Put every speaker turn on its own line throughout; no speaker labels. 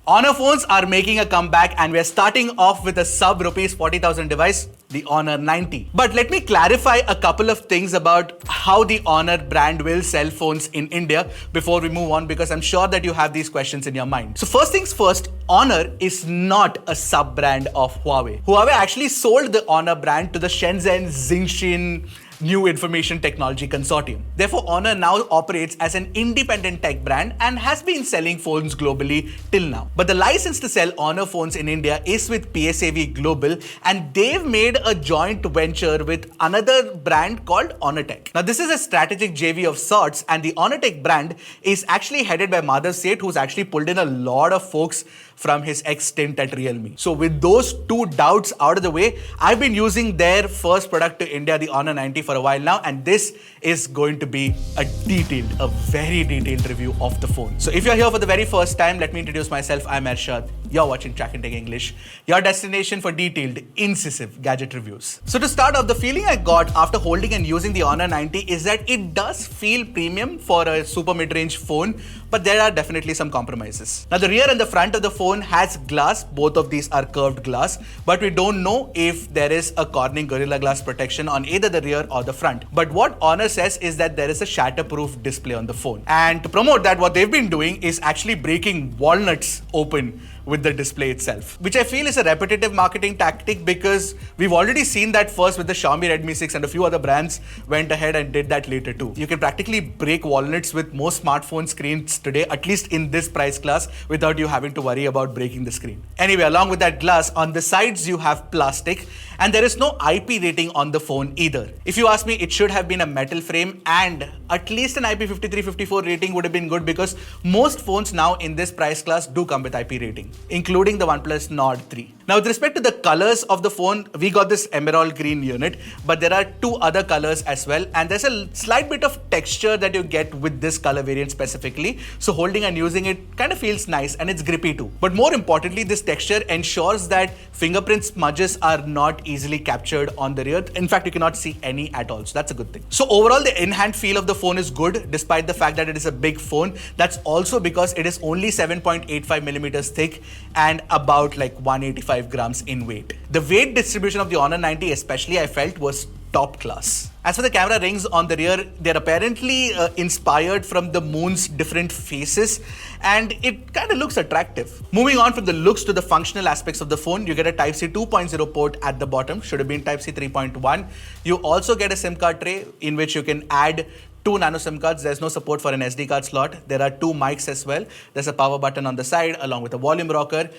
Honor phones are making a comeback and we're starting off with a sub rupees 40,000 device, the Honor 90. But let me clarify a couple of things about how the Honor brand will sell phones in India before we move on, because I'm sure that you have these questions in your mind. So first things first, Honor is not a sub-brand of Huawei. Huawei actually sold the Honor brand to the Shenzhen Xinjiang New Information Technology Consortium. Therefore, Honor now operates as an independent tech brand and has been selling phones globally till now. But the license to sell Honor phones in India is with PSAV Global, and they've made a joint venture with another brand called Honor Tech. Now, this is a strategic JV of sorts, and the Honor Tech brand is actually headed by Madhav Seth, who's actually pulled in a lot of folks from his ex-stint at Realme. So with those two doubts out of the way, I've been using their first product to India, the Honor 90, for a while now, and this is going to be a very detailed review of the phone. So if you're here for the very first time, let me introduce myself. I'm Arshad. You're watching Trakin English, your destination for detailed, incisive gadget reviews. So to start off, the feeling I got after holding and using the Honor 90 is that it does feel premium for a super mid-range phone, but there are definitely some compromises. Now, the rear and the front of the phone has glass. Both of these are curved glass, but we don't know if there is a Corning Gorilla Glass protection on either the rear or the front. But what Honor says is that there is a shatterproof display on the phone. And to promote that, what they've been doing is actually breaking walnuts open with the display itself, which I feel is a repetitive marketing tactic, because we've already seen that first with the Xiaomi Redmi 6, and a few other brands went ahead and did that later too. You can practically break walnuts with most smartphone screens today, at least in this price class, without you having to worry about breaking the screen. Anyway, along with that glass, on the sides you have plastic, and there is no IP rating on the phone either. If you ask me, it should have been a metal frame, and at least an IP53, 54 rating would have been good, because most phones now in this price class do come with IP rating, including the OnePlus Nord 3. Now, with respect to the colors of the phone, we got this emerald green unit, but there are two other colors as well, and there's a slight bit of texture that you get with this color variant specifically. So holding and using it kind of feels nice, and it's grippy too. But more importantly, this texture ensures that fingerprint smudges are not easily captured on the rear. In fact, you cannot see any at all, so that's a good thing. So overall, the in-hand feel of the phone is good, despite the fact that it is a big phone. That's also because it is only 7.85 millimeters thick and about like 185 grams in weight. The weight distribution of the Honor 90 especially, I felt, was top class. As for the camera rings on the rear, they're apparently inspired from the moon's different phases, and it kind of looks attractive. Moving on from the looks to the functional aspects of the phone, you get a Type-C 2.0 port at the bottom, should have been Type-C 3.1. You also get a SIM card tray in which you can add 2 nano SIM cards. There's no support for an SD card slot. There are 2 mics as well. There's a power button on the side along with a volume rocker,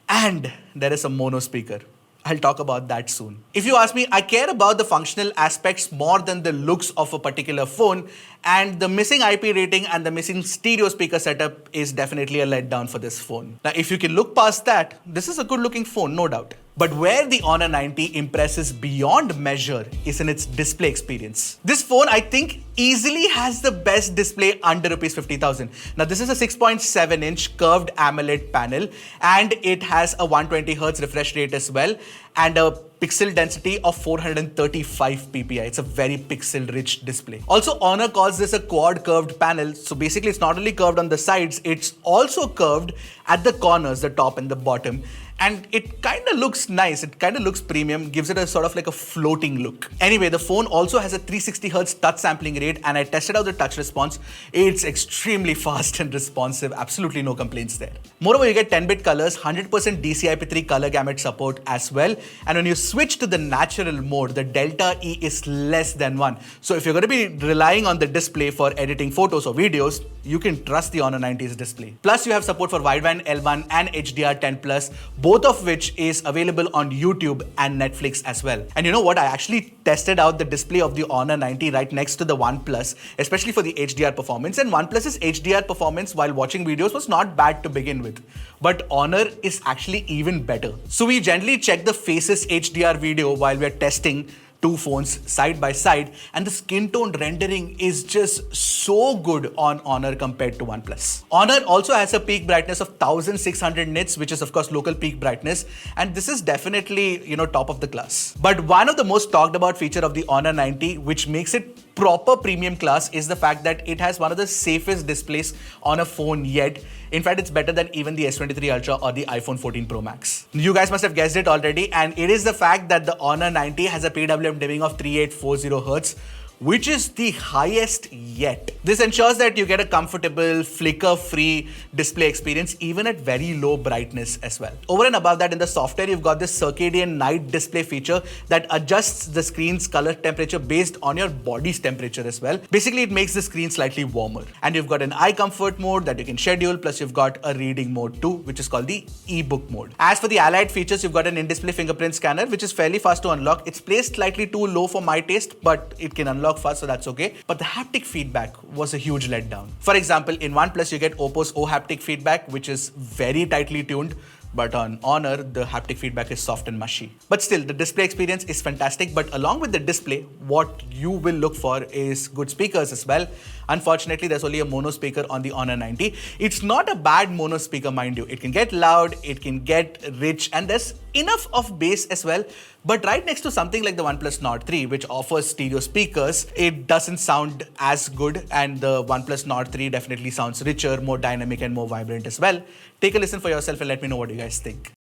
and there is a mono speaker. I'll talk about that soon. If you ask me, I care about the functional aspects more than the looks of a particular phone, and the missing IP rating and the missing stereo speaker setup is definitely a letdown for this phone. Now, if you can look past that, this is a good looking phone, no doubt. But where the Honor 90 impresses beyond measure is in its display experience. This phone, I think, easily has the best display under rupees 50,000. Now, this is a 6.7-inch curved AMOLED panel, and it has a 120Hz refresh rate as well, and a pixel density of 435 ppi. It's a very pixel-rich display. Also, Honor calls this a quad curved panel. So basically, it's not only curved on the sides, it's also curved at the corners, the top and the bottom. And it kind of looks nice. It kind of looks premium, gives it a sort of like a floating look. Anyway, the phone also has a 360Hz touch sampling rate, and I tested out the touch response. It's extremely fast and responsive. Absolutely no complaints there. Moreover, you get 10-bit colors, 100% DCI-P3 color gamut support as well. And when you switch to the natural mode, the delta E is less than 1. So if you're going to be relying on the display for editing photos or videos, you can trust the Honor 90's display. Plus, you have support for wideband L1 and HDR10+, both of which is available on YouTube and Netflix as well. And you know what? I actually tested out the display of the Honor 90 right next to the OnePlus, especially for the HDR performance. And OnePlus's HDR performance while watching videos was not bad to begin with. But Honor is actually even better. So we generally check the Faces HDR video while we're testing two phones side by side, and the skin tone rendering is just so good on Honor compared to OnePlus. Honor also has a peak brightness of 1600 nits, which is of course local peak brightness, and this is definitely, top of the class. But one of the most talked about feature of the Honor 90, which makes it proper premium class is the fact that it has one of the safest displays on a phone yet. In fact, it's better than even the S23 Ultra or the iPhone 14 Pro Max. You guys must have guessed it already, and it is the fact that the Honor 90 has a PWM dimming of 3840 Hz, which is the highest yet. This ensures that you get a comfortable, flicker-free display experience even at very low brightness as well. Over and above that, in the software, you've got this circadian night display feature that adjusts the screen's color temperature based on your body's temperature as well. Basically, it makes the screen slightly warmer. And you've got an eye comfort mode that you can schedule, plus you've got a reading mode too, which is called the ebook mode. As for the allied features, you've got an in-display fingerprint scanner, which is fairly fast to unlock. It's placed slightly too low for my taste, but it can unlock fast, so that's okay. But the haptic feedback was a huge letdown. For example, in OnePlus, you get Oppo's O haptic feedback, which is very tightly tuned. But on Honor, the haptic feedback is soft and mushy. But still, the display experience is fantastic. But along with the display, what you will look for is good speakers as well. Unfortunately, there's only a mono speaker on the Honor 90. It's not a bad mono speaker, mind you. It can get loud, it can get rich, and there's enough of bass as well. But right next to something like the OnePlus Nord 3, which offers stereo speakers, it doesn't sound as good, and the OnePlus Nord 3 definitely sounds richer, more dynamic, and more vibrant as well. Take a listen for yourself and let me know what you guys think.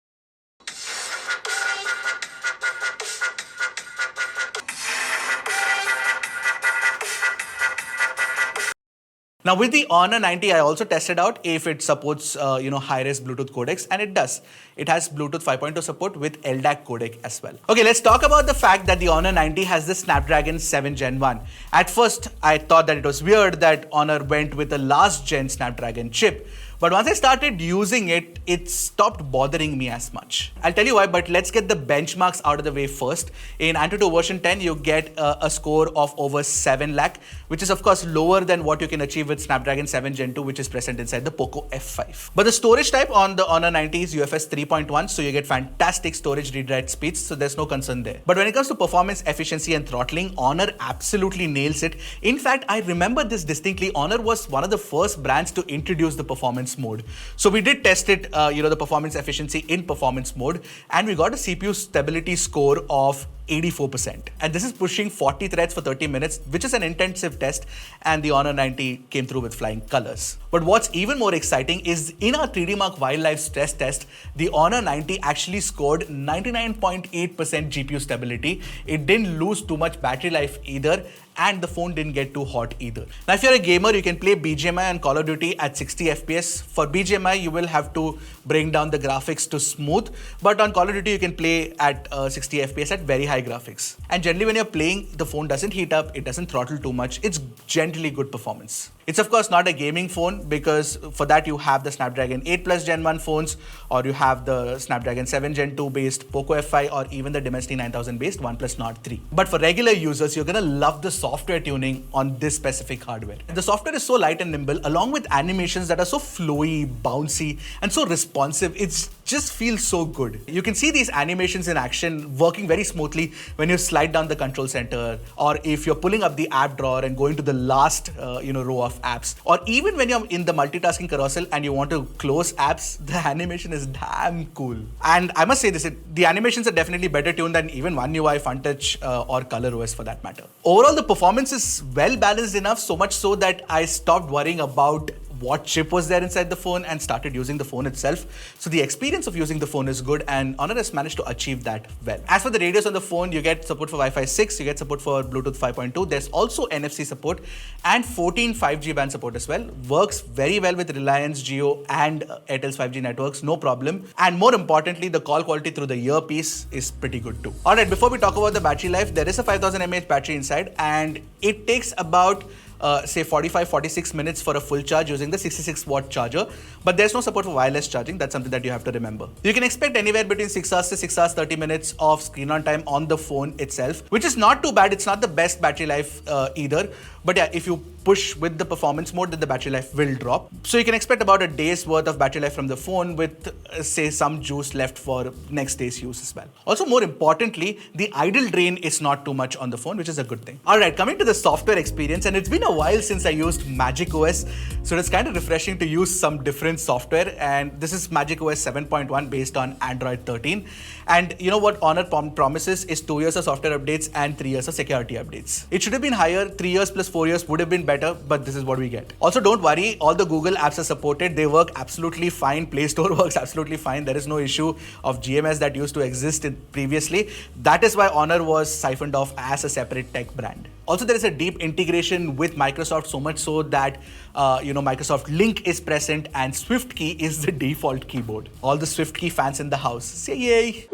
Now with the Honor 90, I also tested out if it supports, high-res Bluetooth codecs, and it does. It has Bluetooth 5.0 support with LDAC codec as well. Okay, let's talk about the fact that the Honor 90 has the Snapdragon 7 Gen 1. At first, I thought that it was weird that Honor went with the last gen Snapdragon chip. But once I started using it, it stopped bothering me as much. I'll tell you why, but let's get the benchmarks out of the way first. In Antutu version 10, you get a score of over 7 lakh, which is of course lower than what you can achieve with Snapdragon 7 Gen 2, which is present inside the Poco F5. But the storage type on the Honor 90 is UFS 3.1, so you get fantastic storage read-write speeds, so there's no concern there. But when it comes to performance, efficiency, and throttling, Honor absolutely nails it. In fact, I remember this distinctly. Honor was one of the first brands to introduce the performance mode. So we did test it, the performance efficiency in performance mode, and we got a CPU stability score of 84%. And this is pushing 40 threads for 30 minutes, which is an intensive test, and the Honor 90 came through with flying colors. But what's even more exciting is in our 3D Mark Wildlife stress test, the Honor 90 actually scored 99.8% GPU stability. It didn't lose too much battery life either, and the phone didn't get too hot either. Now, if you're a gamer, you can play BGMI and Call of Duty at 60 FPS. For BGMI, you will have to bring down the graphics to smooth, but on Call of Duty, you can play at 60 FPS at very high graphics. And generally, when you're playing, the phone doesn't heat up, it doesn't throttle too much. It's generally good performance. It's of course not a gaming phone, because for that you have the Snapdragon 8 Plus Gen 1 phones, or you have the Snapdragon 7 Gen 2 based Poco F5, or even the Dimensity 9000 based OnePlus Nord 3. But for regular users, you're gonna love the software tuning on this specific hardware. The software is so light and nimble, along with animations that are so flowy, bouncy, and so responsive. It just feels so good. You can see these animations in action working very smoothly when you slide down the control center, or if you're pulling up the app drawer and going to the last row of apps, or even when you're in the multitasking carousel and you want to close apps, the animation is damn cool. And I must say this, the animations are definitely better tuned than even One UI, FunTouch, or ColorOS for that matter. Overall, the performance is well balanced enough, so much so that I stopped worrying about what chip was there inside the phone and started using the phone itself. So the experience of using the phone is good, and Honor has managed to achieve that well. As for the radios on the phone, you get support for Wi-Fi 6, you get support for Bluetooth 5.2, there's also NFC support and 14 5G band support as well. Works very well with Reliance Jio and Airtel's 5G networks, no problem. And more importantly, the call quality through the earpiece is pretty good too. Alright, before we talk about the battery life, there is a 5000 mAh battery inside, and it takes about 45-46 minutes for a full charge using the 66 watt charger, but there's no support for wireless charging. That's something that you have to remember. You can expect anywhere between 6 hours to 6 hours 30 minutes of screen on time on the phone itself, which is not too bad. It's not the best battery life either, but yeah, if you push with the performance mode, then the battery life will drop. So you can expect about a day's worth of battery life from the phone with say some juice left for next day's use as well. Also, more importantly, the idle drain is not too much on the phone, which is a good thing. Alright, coming to the software experience, and it's been a while since I used Magic OS, so it's kind of refreshing to use some different software, and this is Magic OS 7.1 based on Android 13. And you know what Honor promises is 2 years of software updates and 3 years of security updates. It should have been higher, 3 years plus 4 years would have been better, but this is what we get. Also, don't worry, all the Google apps are supported. They work absolutely fine. Play Store works absolutely fine. There is no issue of GMS that used to exist previously. That is why Honor was siphoned off as a separate tech brand. Also, there is a deep integration with Microsoft, so much so that Microsoft Link is present and SwiftKey is the default keyboard. All the SwiftKey fans in the house, say yay!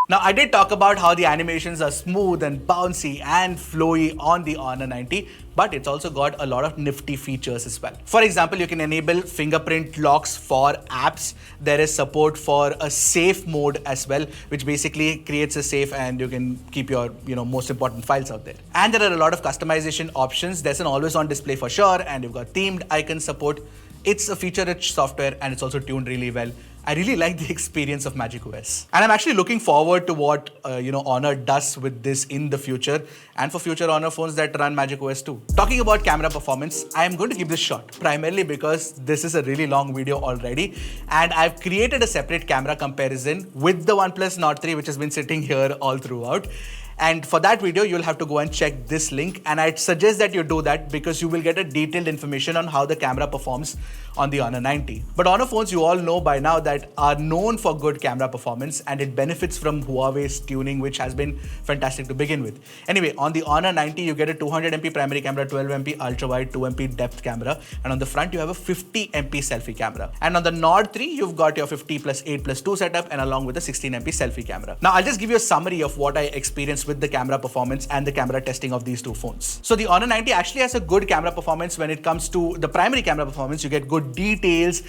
Now, I did talk about how the animations are smooth and bouncy and flowy on the Honor 90, but it's also got a lot of nifty features as well. For example, you can enable fingerprint locks for apps. There is support for a safe mode as well, which basically creates a safe and you can keep your most important files out there. And there are a lot of customization options. There's an always on display for sure, and you've got themed icon support. It's a feature-rich software and it's also tuned really well. I really like the experience of Magic OS. And I'm actually looking forward to what Honor does with this in the future and for future Honor phones that run Magic OS too. Talking about camera performance, I am going to give this short, primarily because this is a really long video already and I've created a separate camera comparison with the OnePlus Nord 3, which has been sitting here all throughout. And for that video, you'll have to go and check this link. And I'd suggest that you do that because you will get a detailed information on how the camera performs on the Honor 90. But Honor phones, you all know by now, that are known for good camera performance and it benefits from Huawei's tuning, which has been fantastic to begin with. Anyway, on the Honor 90, you get a 200MP primary camera, 12MP ultra-wide, 2MP depth camera. And on the front, you have a 50MP selfie camera. And on the Nord 3, you've got your 50 plus 8 plus 2 setup and along with a 16MP selfie camera. Now, I'll just give you a summary of what I experienced with the camera performance and the camera testing of these two phones. So the Honor 90 actually has a good camera performance when it comes to the primary camera performance. You get good details,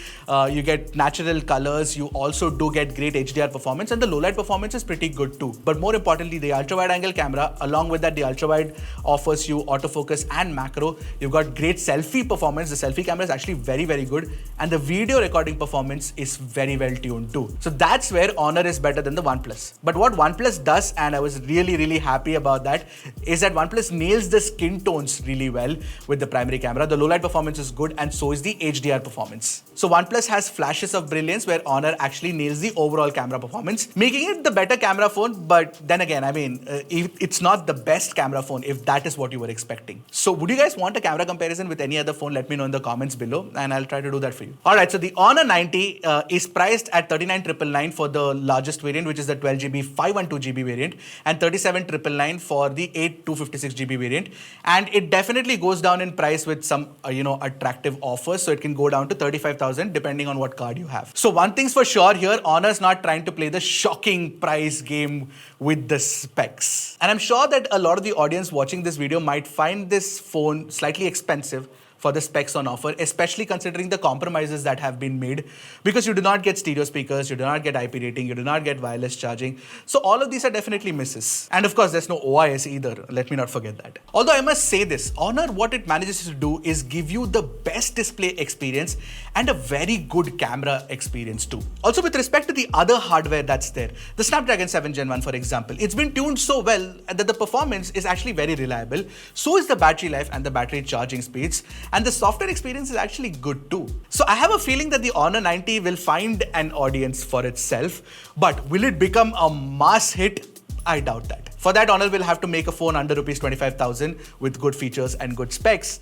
you get natural colors, you also do get great HDR performance, and the low light performance is pretty good too. But more importantly, the ultra wide angle camera, along with that the ultra wide offers you autofocus and macro. You've got great selfie performance. The selfie camera is actually very, very good, and the video recording performance is very well tuned too. So that's where Honor is better than the OnePlus. But what OnePlus does, and I was really happy about that, is that OnePlus nails the skin tones really well with the primary camera. The low light performance is good and so is the HDR performance. So OnePlus has flashes of brilliance where Honor actually nails the overall camera performance, making it the better camera phone. But then again, I mean, it's not the best camera phone if that is what you were expecting. So would you guys want a camera comparison with any other phone? Let me know in the comments below and I'll try to do that for you. Alright, so the Honor 90 is priced at 39,999 for the largest variant, which is the 12GB 512GB variant, and 37,999 for the 8,256GB variant. And it definitely goes down in price with some attractive offers, so it can go down to 35,000 depending on what card you have. So one thing's for sure here, Honor is not trying to play the shocking price game with the specs. And I'm sure that a lot of the audience watching this video might find this phone slightly expensive for the specs on offer, especially considering the compromises that have been made, because you do not get stereo speakers, you do not get IP rating, you do not get wireless charging. So all of these are definitely misses. And of course, there's no OIS either. Let me not forget that. Although I must say this, Honor, what it manages to do is give you the best display experience and a very good camera experience too. Also, with respect to the other hardware that's there, the Snapdragon 7 Gen 1, for example, it's been tuned so well that the performance is actually very reliable. So is the battery life and the battery charging speeds. And the software experience is actually good too. So I have a feeling that the Honor 90 will find an audience for itself, but will it become a mass hit? I doubt that. For that, Honor will have to make a phone under rupees 25,000 with good features and good specs.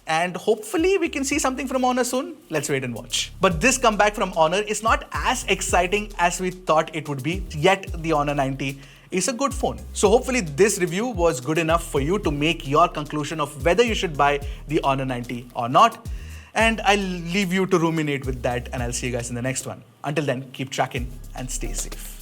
And hopefully we can see something from Honor soon. Let's wait and watch. But this comeback from Honor is not as exciting as we thought it would be, yet the Honor 90 is a good phone. So hopefully this review was good enough for you to make your conclusion of whether you should buy the Honor 90 or not. And I'll leave you to ruminate with that, and I'll see you guys in the next one. Until then, keep tracking and stay safe.